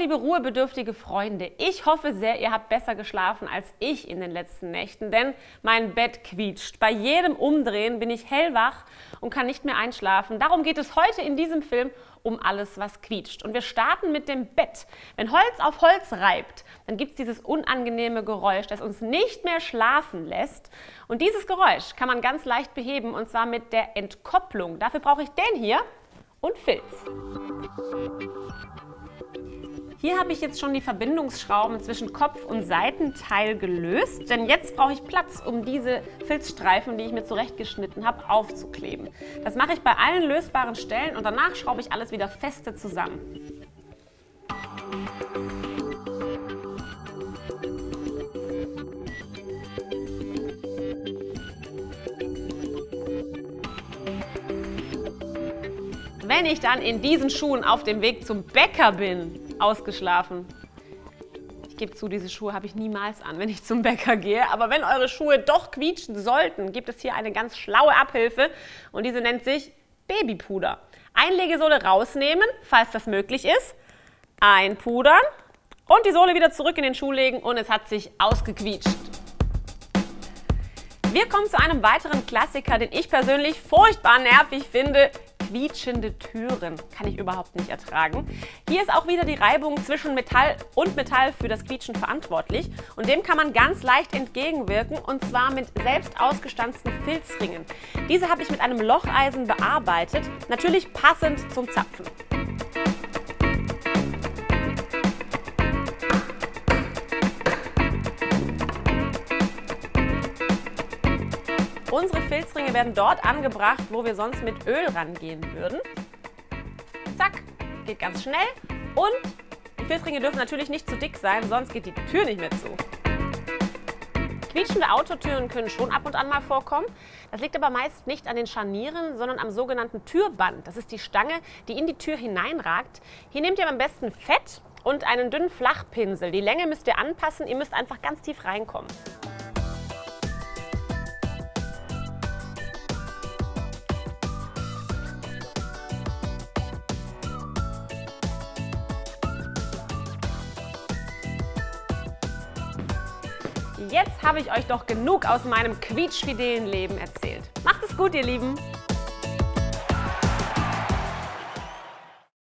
liebe ruhebedürftige Freunde, ich hoffe sehr, ihr habt besser geschlafen als ich in den letzten Nächten, denn mein Bett quietscht. Bei jedem Umdrehen bin ich hellwach und kann nicht mehr einschlafen. Darum geht es heute in diesem Film um alles, was quietscht. Und wir starten mit dem Bett. Wenn Holz auf Holz reibt, dann gibt es dieses unangenehme Geräusch, das uns nicht mehr schlafen lässt. Und dieses Geräusch kann man ganz leicht beheben, und zwar mit der Entkopplung. Dafür brauche ich den hier und Filz. Hier habe ich jetzt schon die Verbindungsschrauben zwischen Kopf- und Seitenteil gelöst, denn jetzt brauche ich Platz, um diese Filzstreifen, die ich mir zurechtgeschnitten habe, aufzukleben. Das mache ich bei allen lösbaren Stellen und danach schraube ich alles wieder feste zusammen. Wenn ich dann in diesen Schuhen auf dem Weg zum Bäcker bin, ausgeschlafen. Ich gebe zu, diese Schuhe habe ich niemals an, wenn ich zum Bäcker gehe. Aber wenn eure Schuhe doch quietschen sollten, gibt es hier eine ganz schlaue Abhilfe und diese nennt sich Babypuder. Einlegesohle rausnehmen, falls das möglich ist, einpudern und die Sohle wieder zurück in den Schuh legen und es hat sich ausgequietscht. Wir kommen zu einem weiteren Klassiker, den ich persönlich furchtbar nervig finde. Quietschende Türen kann ich überhaupt nicht ertragen. Hier ist auch wieder die Reibung zwischen Metall und Metall für das Quietschen verantwortlich und dem kann man ganz leicht entgegenwirken, und zwar mit selbst ausgestanzten Filzringen. Diese habe ich mit einem Locheisen bearbeitet, natürlich passend zum Zapfen. Unsere Filzringe werden dort angebracht, wo wir sonst mit Öl rangehen würden. Zack, geht ganz schnell. Und die Filzringe dürfen natürlich nicht zu dick sein, sonst geht die Tür nicht mehr zu. Quietschende Autotüren können schon ab und an mal vorkommen. Das liegt aber meist nicht an den Scharnieren, sondern am sogenannten Türband. Das ist die Stange, die in die Tür hineinragt. Hier nehmt ihr am besten Fett und einen dünnen Flachpinsel. Die Länge müsst ihr anpassen, ihr müsst einfach ganz tief reinkommen. Jetzt habe ich euch doch genug aus meinem quietschfidelen Leben erzählt. Macht es gut, ihr Lieben!